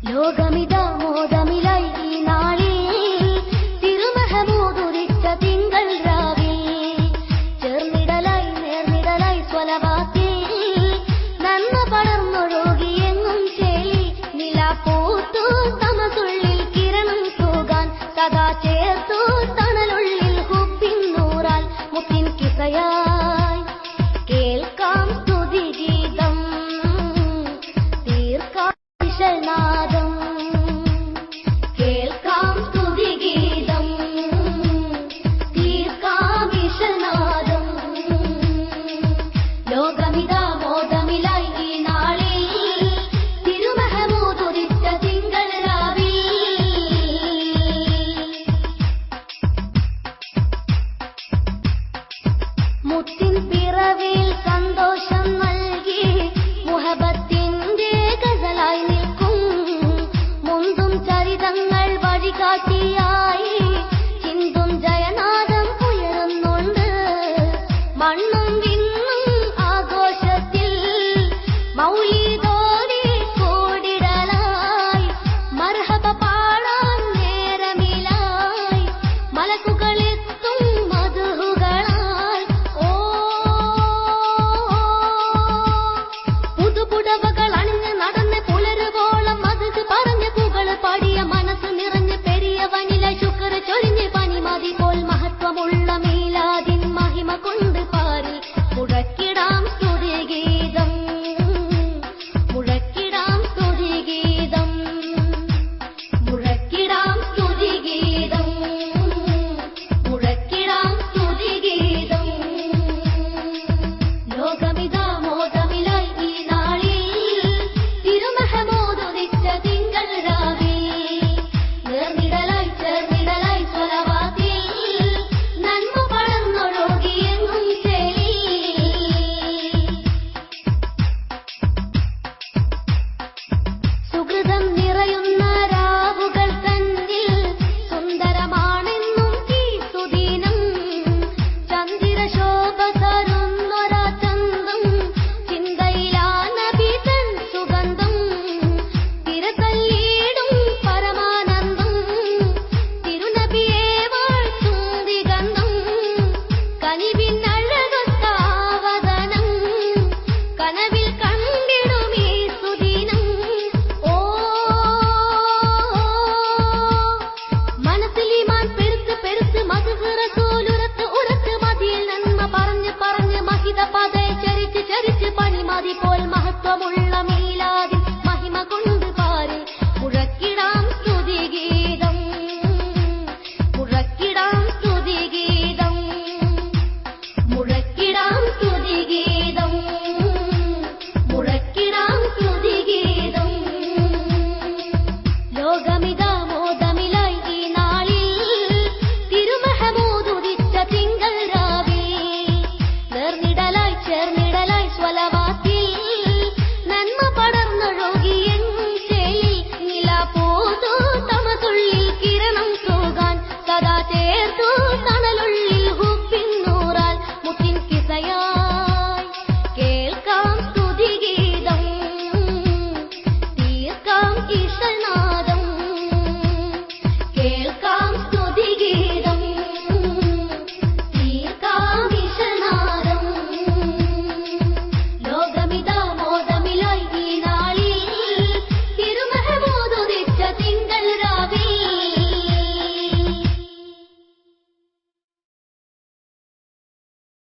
ലോകമിതാ മോദമിലായി ഈ നാളിൽ തിരുമഹമൂദുദിച്ച തിങ്കൾ രാവിൽ ചേർന്നിടലായി നേർന്നിടലായി സ്വലവാത്തിൽ നന്മ പടർന്നൊഴുകി എങ്ങും ചേലി നിലാപ്പൂത്തു തമസുള്ളിൽ കിരണം തൂകാൻ സദാ ചേർത്തു തണലുള്ളിൽ ഹുബിൻ നൂറാൽ മുത്തിൻ കിസയായി കേൾക്കാം സ്തുതിഗീതം തീർക്കാം നാദം കേൾക്കാം സ്തുതിഗീതം തീർക്കാം വിഷനാദം ലോകമിതാ മോദമിലായി ഈ നാളിൽ തിരുമഹമൂദുദിച്ച തിങ്കൾ രാവിൽ മുത്തിൻ പിറവിൽ സന്തോഷം നൽകി മുഹബത്തിന്റെ ഗസലായി ചരിതങ്ങൾ വഴികാട്ടിയായി ചിന്തും ജയനാദം ഉയരുന്നുണ്ട് മണ്ണും വിണ്ണും ആഘോഷത്തിൽ മൗലിദോടി കൂടിടലായി മർഹബ പാടാൻ നേരമിലായി മലക്കുകളെത്തും മധുഹുകളാൽ ഓ പുതുപുടവകൾ അണിഞ്ഞ് നടന്ന് പുലരുവോളം മധു പറഞ്ഞ് പാടിയ മനസ്സ് നിറഞ്ഞ് പെരിയവനില ശുക്ർ ചൊരിഞ്ഞ് പനിമതി പോൽ മഹത്വമുള്ള മീലാദിൻ മഹിമ കൊണ്ട് പാരിൽ മുഴക്കിടാം സ്തുതിഗീതം മുഴക്കിടാം സ്തുതിഗീതം മുഴക്കിടാം സ്തുതിഗീതം മുഴക്കിടാം സ്തുതിഗീതം ലോകമിതാ മോദമിലായി ഈ നാളിൽ തിരുമഹമൂദുദിച്ച തിങ്കൾ രാവിൽ സുഹൃതം നിറയുന്ന രാവുകൾ തന്നിൽ സുന്ദരമാണെന്നും ഈ സുദീനം ചന്ദ്രശോഭ തരുന്നൊരാ ചന്തം ചിന്തയിലാ നബി തൻ സുഗന്ധം തിരതല്ലിടും പരമാനന്ദം തിരുനബിയെ വാഴ്ത്തും ദിഗന്ധം കനിവിൻ അഴകൊത്താവതനം കനവിൽ കണ്ടിടും ഈ സുദീനം ഓ മനസ്സിലിമാൻ പെരുത്ത് പെരുത്ത് മധുഹ് റസൂലുരത്ത് ഉരത്ത് മതിയിൽ നന്മ പറഞ്ഞ് പറഞ്ഞ് മഹിത പതയെ ചരിച്ച് ചരിച്ച് പനിമതി പോൽ മഹത്വമുള്ള മീലാദിൻ മഹിമ കൊണ്ട് പാരിൽ മുഴക്കിടാം സ്തുതിഗീതം മുഴക്കിടാം സ്തുതിഗീതം മുഴക്കിടാം സ്തുതിഗീതം മുഴക്കിടാം സ്തുതിഗീതം ലോകമിതാ മോദമിലായി ഈ നാളിൽ തിരുമഹമൂദുദിച്ച തിങ്കൾ രാവിൽ നേർന്നിടലായി ചേർന്നിടലായി സ്വലവാത്തിൽ നന്മ പടർന്നൊഴുകി എങ്ങും ചേലി നിലാപ്പൂത്തു തമസുള്ളിൽ കിരണം തൂകാൻ സദാ ചേർത്തു തണലുള്ളിൽ ഹുബിൻ നൂറാൽ മുത്തിൻ കിസയായി കേൾക്കാം സ്തുതിഗീതം തീർക്കാം ഇഷ